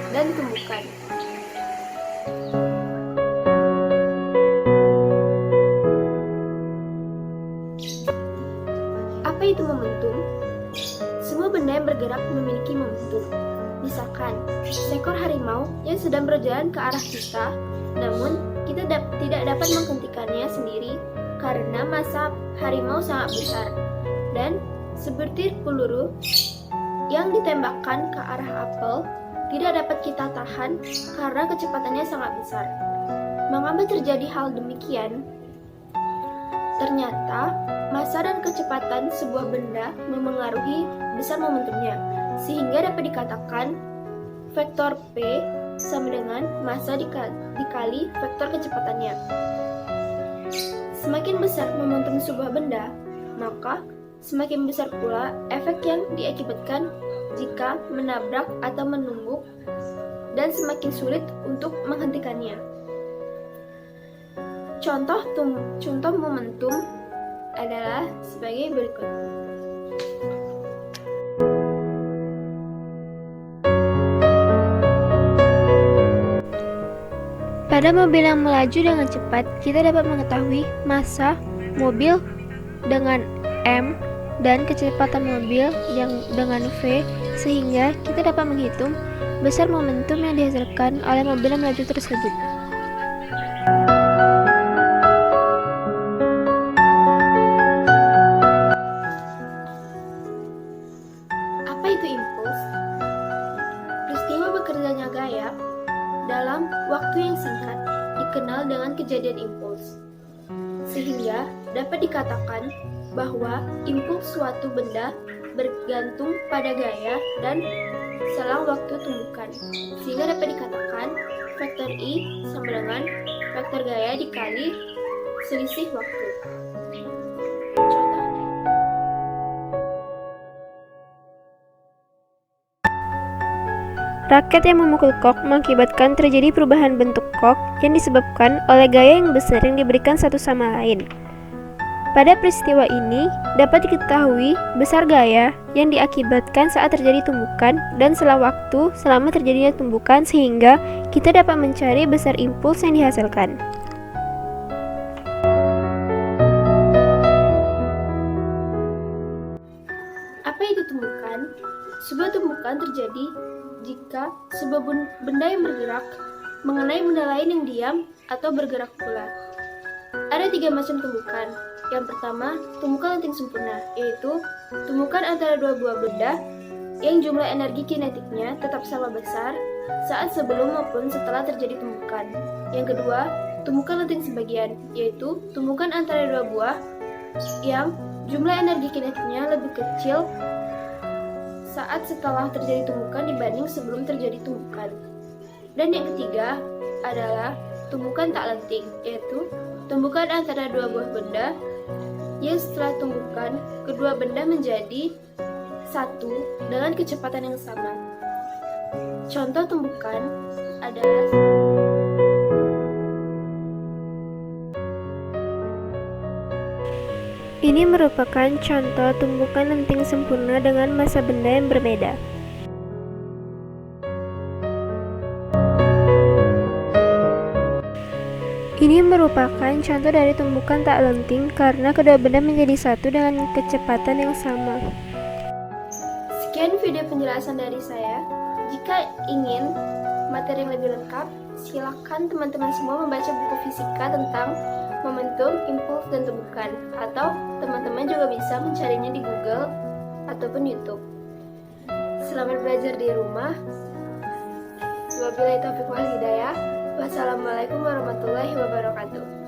dan ditumbuhkan. Apa itu momentum? Semua benda yang bergerak memiliki momentum. Misalkan, seekor harimau yang sedang berjalan ke arah kita, namun kita tidak dapat menghentikannya sendiri karena massa harimau sangat besar. Dan sebutir peluru yang ditembakkan ke arah apel tidak dapat kita tahan karena kecepatannya sangat besar. Mengapa terjadi hal demikian? Ternyata, massa dan kecepatan sebuah benda memengaruhi besar momentumnya, sehingga dapat dikatakan vektor P sama dengan massa dikali vektor kecepatannya. Semakin besar momentum sebuah benda, maka semakin besar pula efek yang diakibatkan jika menabrak atau menumbuk, dan semakin sulit untuk menghentikannya. Contoh momentum adalah sebagai berikut. Pada mobil yang melaju dengan cepat, kita dapat mengetahui massa mobil dengan M dan kecepatan mobil yang dengan V, sehingga kita dapat menghitung besar momentum yang dihasilkan oleh mobil yang melaju tersebut. Apa itu impuls? Peristiwa bekerjanya gaya dalam waktu yang singkat dikenal dengan kejadian impuls, sehingga dapat dikatakan bahwa impuls suatu benda bergantung pada gaya dan selang waktu tumbukan, sehingga dapat dikatakan vektor I sama dengan vektor gaya dikali selisih waktu. Raket yang memukul kok mengakibatkan terjadi perubahan bentuk kok yang disebabkan oleh gaya yang besar yang diberikan satu sama lain. Pada peristiwa ini dapat diketahui besar gaya yang diakibatkan saat terjadi tumbukan dan selang waktu selama terjadinya tumbukan, sehingga kita dapat mencari besar impuls yang dihasilkan. Apa itu tumbukan? Sebuah tumbukan terjadi jika sebuah benda yang bergerak mengenai benda lain yang diam atau bergerak pula. Ada 3 macam tumbukan. Yang pertama, tumbukan lenting sempurna, yaitu tumbukan antara dua buah benda yang jumlah energi kinetiknya tetap sama besar saat sebelum maupun setelah terjadi tumbukan. Yang kedua, tumbukan lenting sebagian, yaitu tumbukan antara dua buah yang jumlah energi kinetiknya lebih kecil saat setelah terjadi tumbukan dibanding sebelum terjadi tumbukan. Dan yang ketiga adalah tumbukan tak lenting, yaitu tumbukan antara dua buah benda yang setelah tumbukan kedua benda menjadi satu dengan kecepatan yang sama. Contoh tumbukan adalah ini merupakan contoh tumbukan lenting sempurna dengan massa benda yang berbeda. Ini merupakan contoh dari tumbukan tak lenting karena kedua benda menjadi satu dengan kecepatan yang sama. Sekian video penjelasan dari saya. Jika ingin materi yang lebih lengkap, silakan teman-teman semua membaca buku fisika tentang momentum, impuls, dan tumbukan, atau teman-teman juga bisa mencarinya di Google ataupun YouTube. Selamat belajar di rumah. Wabillahi taufiq wal hidayah. Wassalamualaikum warahmatullahi wabarakatuh.